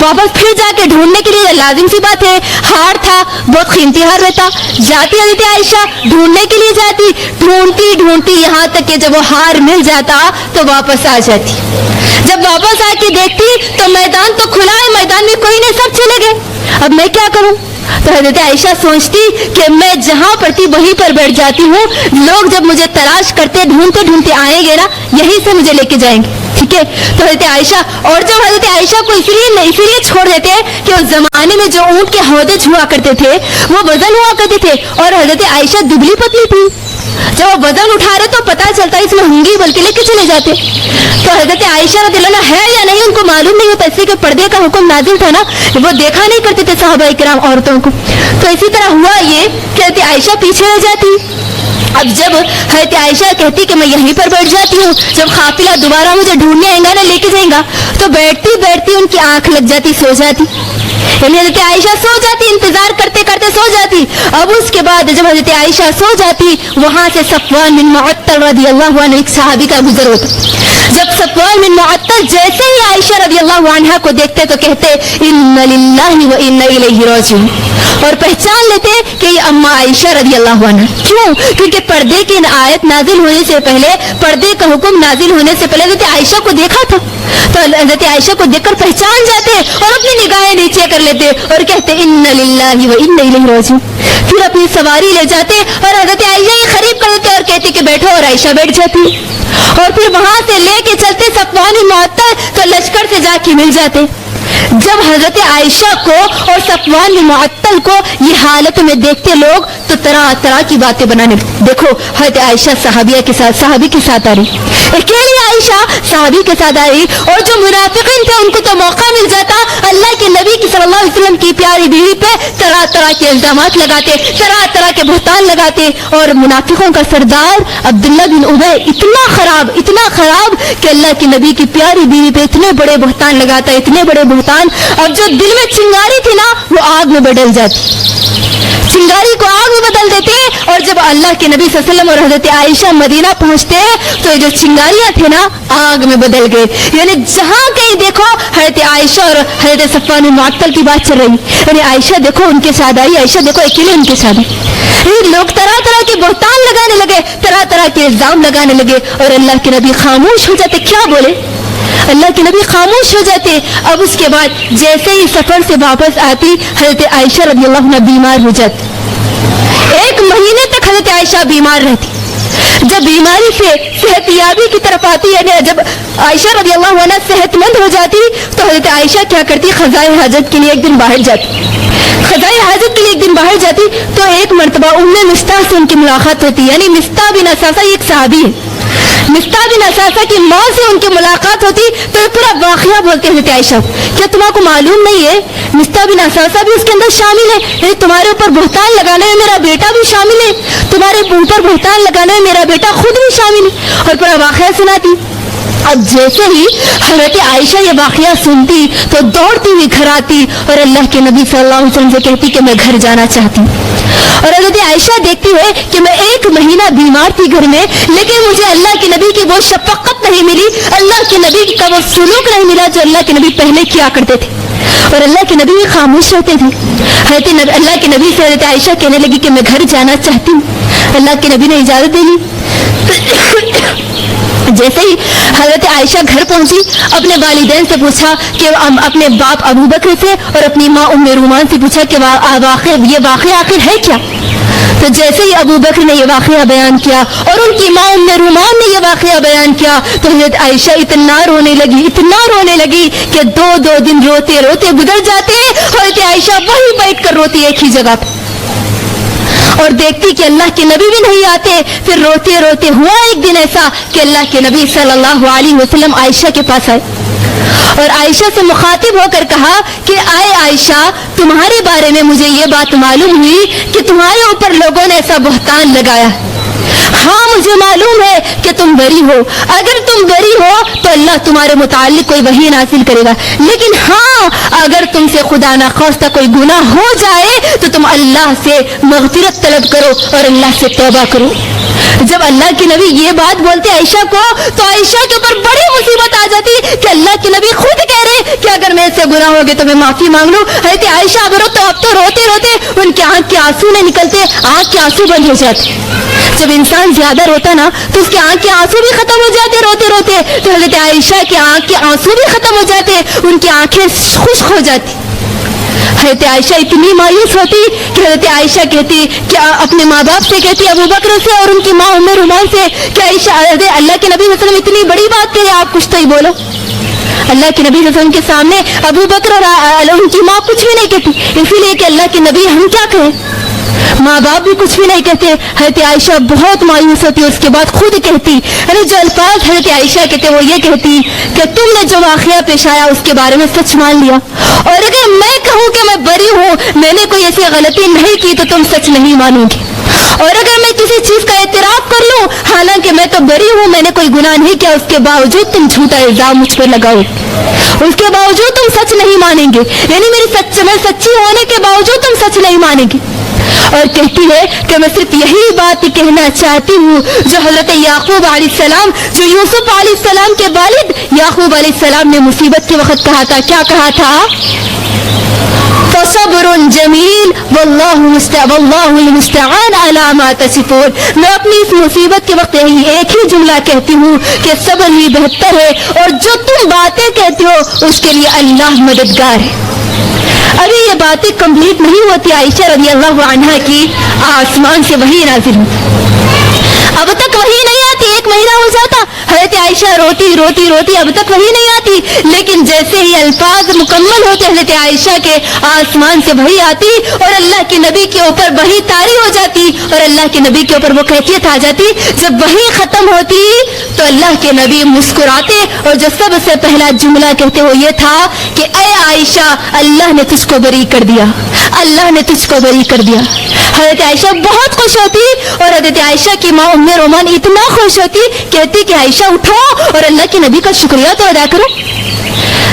واپس پھر جا کے ڈھونڈنے کے لیے لازم سی بات ہے، ہار تھا، بہت قیمتی ہار رہتا، جاتی حضرت عائشہ ڈھونڈنے کے لیے جاتی، ڈھونڈتی ڈھونڈتی یہاں تک کہ جب وہ ہار مل جاتا تو واپس آ جاتی۔ جب واپس آ کے دیکھتی تو میدان تو کھلا ہے، میدان میں کوئی نہیں، سب چلے گئے، اب میں کیا کروں؟ تو حضرت عائشہ سوچتی کہ میں جہاں پڑتی وہیں پر بیٹھ جاتی ہوں، لوگ جب مجھے تلاش کرتے ڈھونڈتے ڈھونڈتے آئیں گے نا، یہیں سے مجھے لے کے جائیں گے، ٹھیک ہے؟ تو حضرت عائشہ، اور جب حضرت عائشہ کو اسی لیے چھوڑ دیتے کہ اس زمانے میں جو اونٹ کے ہودج ہوا کرتے تھے وہ وزن ہوا کرتے تھے، اور حضرت عائشہ دبلی پتلی تھی، جب وہ وزن اٹھا رہے تو پتہ چلتا اس میں ہوں گی، بلکہ لے کے چلے جاتے۔ تو حضرت عائشہ رضی اللہ عنہا ہے یا نہیں ان کو معلوم نہیں ہوتا، اس لیے کہ پردے کا حکم نازل تھا نا، وہ دیکھا نہیں کرتے تھے صحابہ کرام عورتوں کو۔ تو اسی طرح ہوا یہ کہ حضرت عائشہ پیچھے رہ جاتی۔ اب جب حضرت عائشہ کہتی کہ میں یہیں پر بیٹھ جاتی ہوں، جب قافلہ دوبارہ مجھے ڈھونڈنے آئے گا نا، لے کے جائیں گا، تو بیٹھتی بیٹھتی ان کی آنکھ لگ جاتی، سو جاتی، یعنی حضرت عائشہ سو جاتی، انتظار کرتے کرتے سو جاتی۔ اب اس کے بعد جب حضرت عائشہ سو جاتی، وہاں سے صفوان بن معطل رضی اللہ عنہ ایک صحابی کا گزر ہوتا۔ جب صفوان بن معطل جیسے ہی عائشہ رضی اللہ عنہا کو دیکھتے تو کہتے انا للہ و انا الیہ راجعون، اور پہچان لیتے کہ یہ اما عائشہ رضی اللہ عنہا۔ کیوں؟ کیونکہ پردے کی آیت نازل ہونے سے پہلے، پردے کا حکم نازل ہونے سے پہلے حضرت عائشہ کو دیکھا تھا، تو حضرت عائشہ کو دیکھ کر پہچان جاتے اور اپنی نگاہیں نیچے کر لیتے اور کہتے انا للہ و انا الیہ راجعون، پھر اپنی سواری لے جاتے اور حضرت عائشہ یہ قریب کر دیتے اور کہتے کہ بیٹھو، اور عائشہ بیٹھ جاتی، اور پھر وہاں سے لے کے چلتے صفوان بن معطل تو لشکر سے جا کے مل جاتے۔ جب حضرت عائشہ کو اور صفوان بن معطل کو یہ حالت میں دیکھتے لوگ تو طرح طرح کی باتیں بنانے، دیکھو حضرت عائشہ صحابی کے ساتھ آ رہی، اکیلی عائشہ صحابی کے ساتھ آ رہی، اور جو منافقین تھے ان کو تو موقع مل جاتا اللہ کے نبی کی صلی اللہ علیہ وسلم کی پیاری بیوی پہ طرح طرح کے الزامات لگاتے، طرح طرح کے بہتان لگاتے، اور منافقوں کا سردار عبداللہ بن ابی اتنا خراب کہ اللہ کے نبی کی پیاری بیوی پہ اتنے بڑے بہتان لگاتا، اتنے بڑے بہتان، اب جو دل میں چنگاری تھی نا وہ آگ میں بدل جاتی، چنگاری کو آگ میں بدل دیتے، اور جب اللہ کے نبی صلی اللہ علیہ وسلم اور حضرت عائشہ مدینہ پہنچتے تو جو چنگاریاں تھے نا آگ میں بدل گئے، یعنی جہاں کہیں دیکھو حضرت عائشہ اور حضرت صفوان بن معطل کی بات چل رہی، یعنی عائشہ دیکھو ان کے ساتھ آئی، عائشہ دیکھو اکیلے ان کے ساتھ آئی، لوگ طرح طرح کے بہتان لگانے لگے، طرح طرح کے الزام لگانے لگے، اور اللہ کے نبی خاموش ہو جاتے، کیا بولے، اللہ کے نبی خاموش ہو جاتے۔ اب اس کے بعد جیسے ہی سفر سے واپس آتی حضرت عائشہ رضی اللہ عنہ بیمار ہو جاتی، 1 مہینے تک حضرت عائشہ بیمار رہتی۔ جب بیماری سے صحت یابی کی طرف آتی ہے، جب عائشہ رضی اللہ عنہ صحت مند ہو جاتی تو حضرت عائشہ کیا کرتی، قضائے حاجت کے لیے ایک دن باہر جاتی، قضائے حاجت کے لیے ایک دن باہر جاتی تو ایک مرتبہ ام مستح سے ان کی ملاقات ہوتی، یعنی مستح بن اساسہ ایک صحابی ہے، مستح بن اساسہ کی ماں سے ان کی ملاقات ہوتی تو یہ پورا واقعہ بولتے حضرت عائشہ، کیا تمہیں کو معلوم نہیں ہے مستح بن اساسہ بھی اس کے اندر شامل ہے، یعنی تمہارے اوپر بہتان لگانے میں میرا بیٹا بھی شامل ہے، تمہارے اوپر بہتان لگانے میں میرا بیٹا خود بھی شامل ہے، اور پورا واقعہ سناتی۔ اب جیسے ہی حضرت عائشہ یہ واقعہ سنتی تو دوڑتی ہوئی گھر آتی اور اللہ کے نبی صلی اللہ علیہ وسلم سے کہتی کہ میں گھر جانا چاہتی ہوں، اور حضرت عائشہ دیکھتی ہے کہ میں 1 مہینہ بیمار تھی گھر میں، لیکن مجھے اللہ کے نبی کی وہ شفقت نہیں ملی، اللہ کے نبی کا وہ سلوک نہیں ملا جو اللہ کے نبی پہلے کیا کرتے تھے، اور اللہ کے نبی بھی خاموش رہتے تھے۔ اللہ کے نبی سے حضرت عائشہ کہنے لگی کہ میں گھر جانا چاہتی ہوں، اللہ کے نبی نے اجازت دے لی۔ جیسے ہی حضرت عائشہ گھر پہنچی اپنے والدین سے پوچھا کہ اپنے باپ ابو بکر سے اور اپنی ماں ام رومان سے پوچھا کہ یہ واقعہ آخر ہے کیا، تو جیسے ہی ابو بکر نے یہ واقعہ بیان کیا اور ان کی ماں ام رومان نے یہ واقعہ بیان کیا تو حضرت عائشہ اتنا رونے لگی کہ 2 دن روتے روتے گزر جاتے، حضرت عائشہ وہی بیٹھ کر روتی ایک ہی جگہ پہ، اور دیکھتی کہ اللہ کے نبی بھی نہیں آتے۔ پھر روتے روتے ہوا ایک دن ایسا کہ اللہ کے نبی صلی اللہ علیہ وسلم عائشہ کے پاس آئے اور عائشہ سے مخاطب ہو کر کہا کہ آئے عائشہ، تمہارے بارے میں مجھے یہ بات معلوم ہوئی کہ تمہارے اوپر لوگوں نے ایسا بہتان لگایا، ہاں مجھے معلوم ہے کہ تم بری ہو، اگر تم بری ہو تو اللہ تمہارے متعلق کوئی وحی نازل کرے گا، لیکن ہاں اگر تم سے خدا نخواستہ کوئی گناہ ہو جائے تو تم اللہ سے مغفرت طلب کرو اور اللہ سے توبہ کرو۔ جب اللہ کے نبی یہ بات بولتے عائشہ کو تو عائشہ کے اوپر بڑی مصیبت آ جاتی کہ اللہ کے نبی خود کہہ رہے کہ اگر میں اس سے گناہ ہو گئے تو میں معافی مانگ لوں. حضرت عائشہ اب تو روتے روتے ان کے آنکھ کے آنسو نہیں نکلتے, آنکھ کے آنسو بند ہو جاتے. جب انسان زیادہ روتا نا تو اس کے آنکھ کے آنسو بھی ختم ہو جاتے روتے روتے. تو حضرت عائشہ کے آنکھ کے آنسو بھی ختم ہو جاتے, ان کی آنکھیں خشک ہو جاتی. حضرت عائشہ اتنی مایوس ہوتی کہ حضرت عائشہ کہتی کہ اپنے ماں باپ سے کہتی, ابو بکر سے اور ان کی ماں ام رومان سے کہ عائشہ اللہ کے نبی صلی اللہ علیہ وسلم اتنی بڑی بات کہے, آپ کچھ تو ہی بولو. اللہ کے نبی صلی اللہ علیہ وسلم کے سامنے ابو بکر اور ان کی ماں کچھ بھی نہیں کہتی, اسی لیے کہ اللہ کے نبی ہم کیا کہیں, ماں باپ بھی کچھ بھی نہیں کہتے. حضرت عائشہ بہت مایوس ہوتی, اس کے بعد خود کہتی, جو الفاظ حضرت عائشہ کہتے وہ یہ کہتی کہ تم نے جو واقعہ پیش آیا اس کے بارے میں سچ مان لیا, اور اگر میں کہوں کہ میں بری ہوں, میں نے کوئی ایسی غلطی نہیں کی تو تم سچ نہیں مانو گی, اور اگر میں کسی چیز کا اعتراف کر لوں حالانکہ میں تو بری ہوں, میں نے کوئی گناہ نہیں کیا, اس کے باوجود تم جھوٹا الزام مجھ پر لگاؤ, اس کے باوجود تم سچ نہیں مانیں گے, یعنی میں سچی ہونے کے باوجود تم سچ نہیں مانیں گے. اور کہتی ہے کہ میں صرف یہی بات کہنا چاہتی ہوں جو حضرت یعقوب علیہ السلام, جو یوسف علیہ السلام کے والد یعقوب علیہ السلام نے مصیبت کے وقت کہا تھا. کیا کہا تھا؟ فصبر جمیل واللہ المستعان علی ما تصفون. میں اپنی اس مصیبت کے وقت یہی ایک ہی جملہ کہتی ہوں کہ صبر ہی بہتر ہے, اور جو تم باتیں کہتے ہو اس کے لیے اللہ مددگار ہے. ابھی یہ باتیں کمپلیٹ نہیں ہوتی عائشہ رضی اللہ عنہا کی, آسمان سے وحی نازل ہوتی, اب تک وحی نہیں آتی, 1 مہینہ ہو جاتا, حضرت عائشہ روتی روتی روتی, اب تک وحی نہیں آتی. لیکن جیسے ہی الفاظ مکمل ہوتے حضرت عائشہ کے, آسمان سے وحی آتی اور اللہ کے نبی کے اوپر وحی طاری ہو جاتی, اور اللہ کے نبی کے اوپر وہ کیفیت آ جاتی. جب وحی ختم ہوتی تو اللہ کے نبی مسکراتے, اور جو سب سے پہلا جملہ کہتے وہ یہ تھا کہ اے عائشہ, اللہ نے تجھ کو بری کر دیا, اللہ نے تجھ کو بری کر دیا. حضرت عائشہ بہت خوش ہوتی, اور حضرت عائشہ کی ماں ام رومان اتنا خوش ہوتی, کہتی کہ عائشہ اٹھو اور اللہ کے نبی کا شکریہ تو ادا کرو.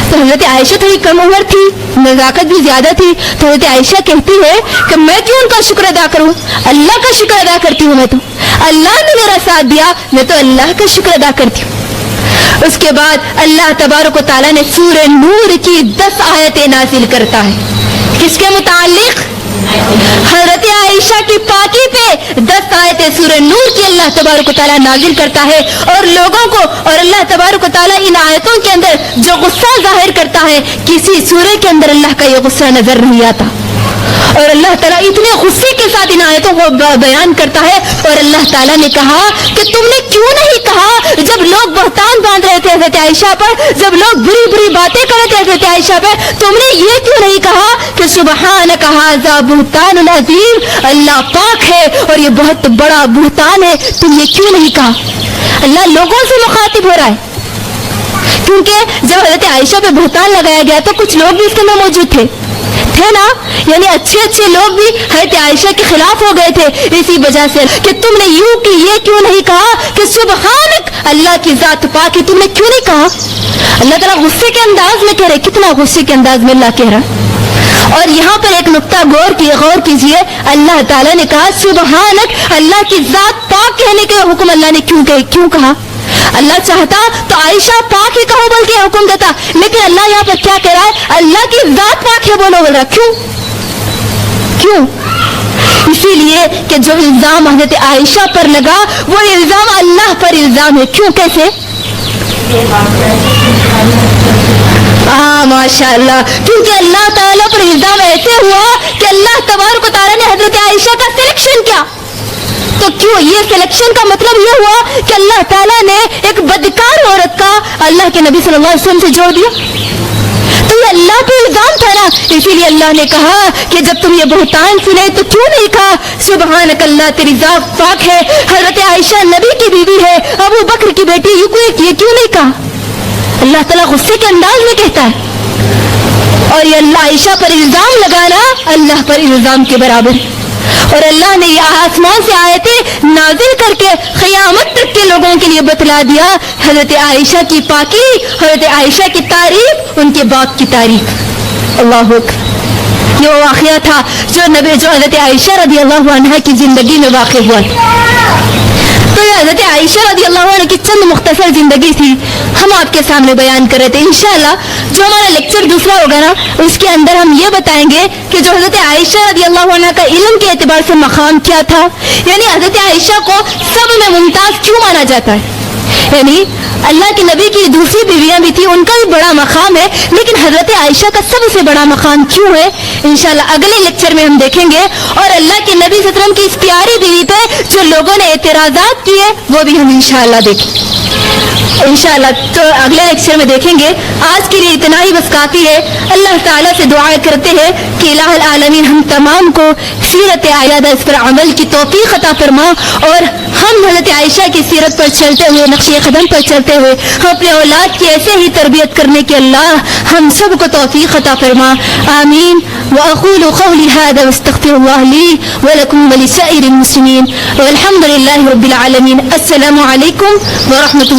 تو حضرت عائشہ تھوڑی کم عمر تھی, نزاکت بھی زیادہ تھی, تو حضرت عائشہ کہتی ہے کہ میں کیوں ان کا شکر ادا کروں, اللہ کا شکر ادا کرتی ہوں. میں تو اللہ نے میرا ساتھ دیا, میں تو اللہ کا شکر ادا کرتی ہوں. اس کے بعد اللہ تبارک و تعالیٰ نے سورہ نور کی 10 آیتیں نازل کرتا ہے. کس کے متعلق؟ حضرت عائشہ کی پاکی پہ 10 آیتیں سورہ نور کی اللہ تبارک و تعالیٰ نازل کرتا ہے, اور لوگوں کو, اور اللہ تبارک و تعالیٰ ان آیتوں کے اندر جو غصہ ظاہر کرتا ہے, کسی سورہ کے اندر اللہ کا یہ غصہ نظر نہیں آتا, اور اللہ تعالیٰ اتنے غصے کے ساتھ ان آیتوں کو بیان کرتا ہے. اور اللہ تعالیٰ نے کہا کہ تم نے کیوں نہیں کہا, جب لوگ بہتان باندھ رہے تھے حضرت عائشہ پر, جب لوگ بری بری باتیں کر رہے تھے حضرت عائشہ پر, تم نے یہ کیوں نہیں کہا کہ سبحانک ھذا بہتان عظیم, اللہ پاک ہے اور یہ بہت بڑا بہتان ہے, تم یہ کیوں نہیں کہا. اللہ لوگوں سے مخاطب ہو رہا ہے, کیونکہ جب حضرت عائشہ پہ بہتان لگایا گیا تو کچھ لوگ بھی اس کے میں موجود تھے نا, یعنی اچھے لوگ بھی حضرت عائشہ کے خلاف ہو گئے تھے, اسی وجہ سے کہ تم نے یوں کہ یہ کیوں نہیں کہا کہ سبحانک, اللہ کی ذات پاک ہے, تم نے کیوں نہیں کہا. اللہ تعالیٰ غصے کے انداز میں کہہ رہے, کتنا غصے کے انداز میں اللہ کہہ رہا. اور یہاں پر ایک نقطہ غور کیجئے, اللہ تعالیٰ نے کہا سبحانک, اللہ کی ذات پاک کہنے کے حکم اللہ نے کیوں کہا. اللہ چاہتا تو عائشہ پاک ہی کہو بول کے حکم دیتا, لیکن اللہ یہاں پر کیا کہہ رہا ہے, اللہ کی ذات پاک ہے بولو بول رہا. کیوں؟ اسی لیے کہ جو الزام حضرت عائشہ پر لگا وہ الزام اللہ پر الزام ہے. کیوں, کیسے؟ ماشاء اللہ, کیونکہ اللہ تعالیٰ پر الزام ایسے ہوا کہ اللہ تبارک و تعالیٰ نے حضرت عائشہ کا سلیکشن کیا. تو کیوں یہ سلیکشن کا مطلب یہ ہوا کہ اللہ تعالیٰ نے ایک بدکار عورت کا اللہ کے نبی صلی اللہ علیہ وسلم سے جوڑ دیا, تو یہ اللہ پہ الزام تھا نا. اسی لیے اللہ نے کہا کہ جب تم یہ بہتان سنے تو کیوں نہیں کہا سبحانک, اللہ تیری ذات پاک ہے, حضرت عائشہ نبی کی بیوی ہے, ابو بکر کی بیٹی, یہ کیوں نہیں کہا. اللہ تعالیٰ غصے کے انداز میں کہتا ہے, اور یہ اللہ عائشہ پر الزام لگانا اللہ پر الزام کے برابر. اور اللہ نے یہ آسمان سے آیتیں نازل کر کے قیامت تک کے لوگوں کے لیے بتلا دیا حضرت عائشہ کی پاکی, حضرت عائشہ کی تعریف, ان کے باپ کی تعریف. اللہ اکبر. یہ وہ واقعہ تھا جو حضرت عائشہ رضی اللہ عنہا کی زندگی میں واقع ہوا. تو یہ حضرت عائشہ رضی اللہ عنہ کی چند مختصر زندگی تھی، ہم آپ کے سامنے بیان کر رہے تھے. انشاءاللہ جو ہمارا لیکچر دوسرا ہوگا نا اس کے اندر ہم یہ بتائیں گے کہ جو حضرت عائشہ رضی اللہ عنہ کا علم کے اعتبار سے مقام کیا تھا، یعنی حضرت عائشہ کو سب میں ممتاز کیوں مانا جاتا ہے. یعنی اللہ کے نبی کی دوسری بیویاں بھی تھیں، ان کا بھی بڑا مقام ہے، لیکن حضرت عائشہ کا سب سے بڑا مقام کیوں ہے، انشاءاللہ اگلے لیکچر میں ہم دیکھیں گے. اور اللہ کے نبی صلی اللہ علیہ وسلم کی اس پیاری بیوی پہ جو لوگوں نے اعتراضات کیے وہ بھی ہم انشاءاللہ دیکھیں انشاءاللہ. تو اگلے لیکچر میں دیکھیں گے. آج کے لیے اتنا ہی بس کافی ہے. اللہ تعالیٰ سے دعا کرتے ہیں کہ الہ العالمین ہم تمام کو سیرت عائشہ اس پر عمل کی توفیق عطا فرما، اور ہم حضرت عائشہ کی سیرت پر چلتے ہوئے، نقش قدم پر چلتے ہوئے ہم اپنے اولاد کی ایسے ہی تربیت کرنے کے اللہ ہم سب کو توفیق عطا فرما. آمین. واقول قولی هذا واستغفر الله لي ولكم ولسائر المسلمين والحمد لله رب العالمين. السلام علیکم ورحمۃ